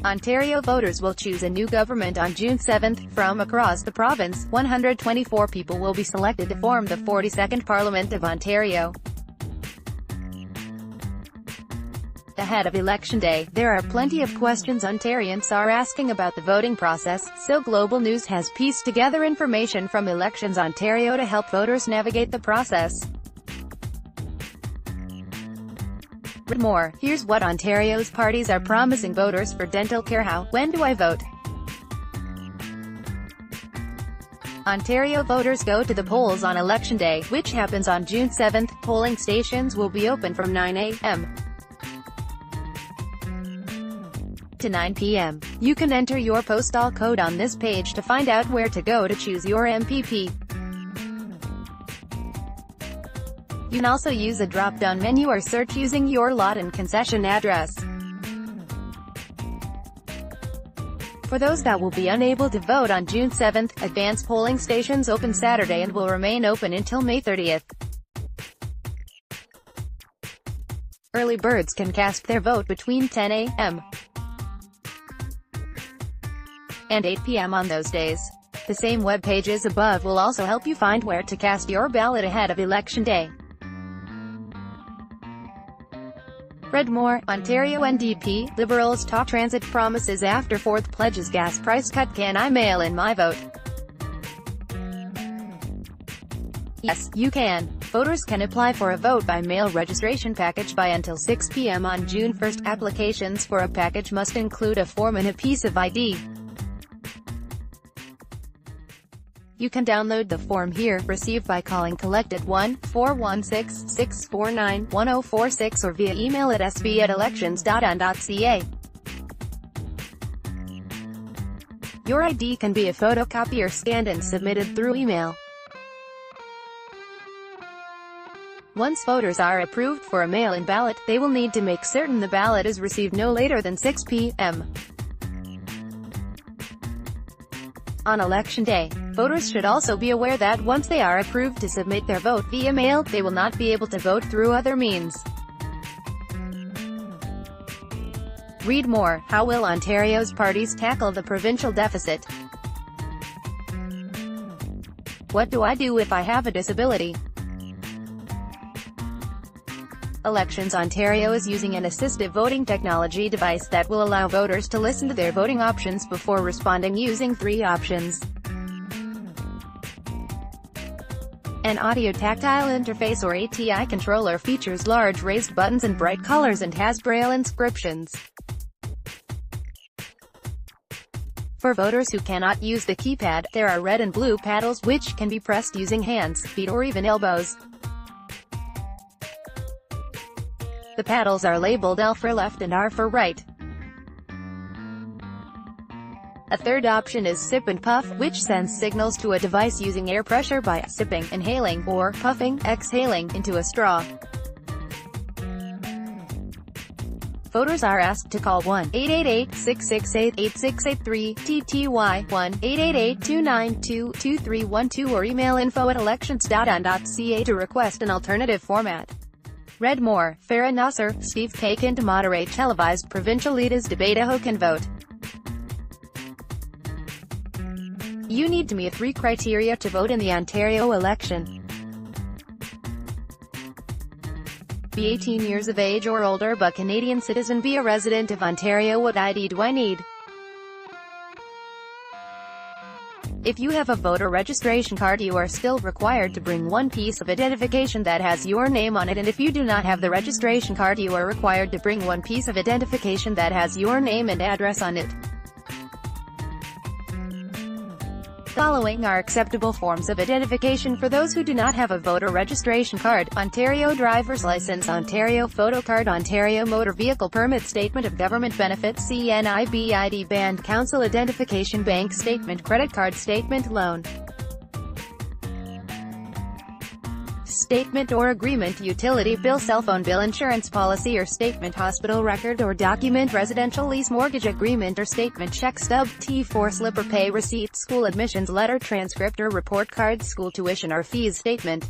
Ontario voters will choose a new government on June 7. From across the province, 124 people will be selected to form the 42nd Parliament of Ontario. Ahead of Election Day, there are plenty of questions Ontarians are asking about the voting process, so Global News has pieced together information from Elections Ontario to help voters navigate the process. Read more. Here's what Ontario's parties are promising voters for dental care. How? When do I vote? Ontario voters go to the polls on Election Day, which happens on June 7. Polling stations will be open from 9 a.m. to 9 p.m. You can enter your postal code on this page to find out where to go to choose your MPP. You can also use a drop-down menu or search using your lot and concession address. For those that will be unable to vote on June 7, advance polling stations open Saturday and will remain open until May 30. Early birds can cast their vote between 10 a.m. and 8 p.m. on those days. The same web pages above will also help you find where to cast your ballot ahead of Election Day. Read more. Ontario NDP, Liberals talk transit promises after fourth pledges gas price cut. Can I mail in my vote? Yes, you can. Voters can apply for a vote-by-mail registration package by until 6 p.m. on June 1. Applications for a package must include a form and a piece of ID. You can download the form here, received by calling collect at 1-416-649-1046 or via email at sb@elections.on.ca. Your ID can be a photocopy or scanned and submitted through email. Once voters are approved for a mail-in ballot, they will need to make certain the ballot is received no later than 6 p.m. on Election Day. Voters should also be aware that once they are approved to submit their vote via mail, they will not be able to vote through other means. Read more. How will Ontario's parties tackle the provincial deficit? What do I do if I have a disability? Elections Ontario is using an assistive voting technology device that will allow voters to listen to their voting options before responding using 3 options. An audio-tactile interface or ATI controller features large raised buttons and bright colors and has Braille inscriptions. For voters who cannot use the keypad, there are red and blue paddles which can be pressed using hands, feet or even elbows. The paddles are labeled L for left and R for right. A third option is sip and puff, which sends signals to a device using air pressure by sipping, inhaling, or puffing, exhaling, into a straw. Voters are asked to call 1-888-668-8683, TTY, 1-888-292-2312 or email info@elections.on.ca to request an alternative format. Read more. Farah Nasser, Steve Paikin to moderate televised provincial leaders debate. Who can vote? You need to meet 3 criteria to vote in the Ontario election. Be 18 years of age or older but Canadian citizen. Be a resident of Ontario. What ID do I need? If you have a voter registration card, you are still required to bring one piece of identification that has your name on it, and if you do not have the registration card, you are required to bring one piece of identification that has your name and address on it. Following are acceptable forms of identification for those who do not have a voter registration card: Ontario driver's license, Ontario photo card, Ontario motor vehicle permit, statement of government benefits, CNIB ID, band council identification, bank statement, credit card statement, loan statement or agreement, utility bill, cell phone bill, insurance policy or statement, hospital record or document, residential lease, mortgage agreement or statement, check stub, T4 slip or pay receipt, school admissions letter, transcript or report card, school tuition or fees statement.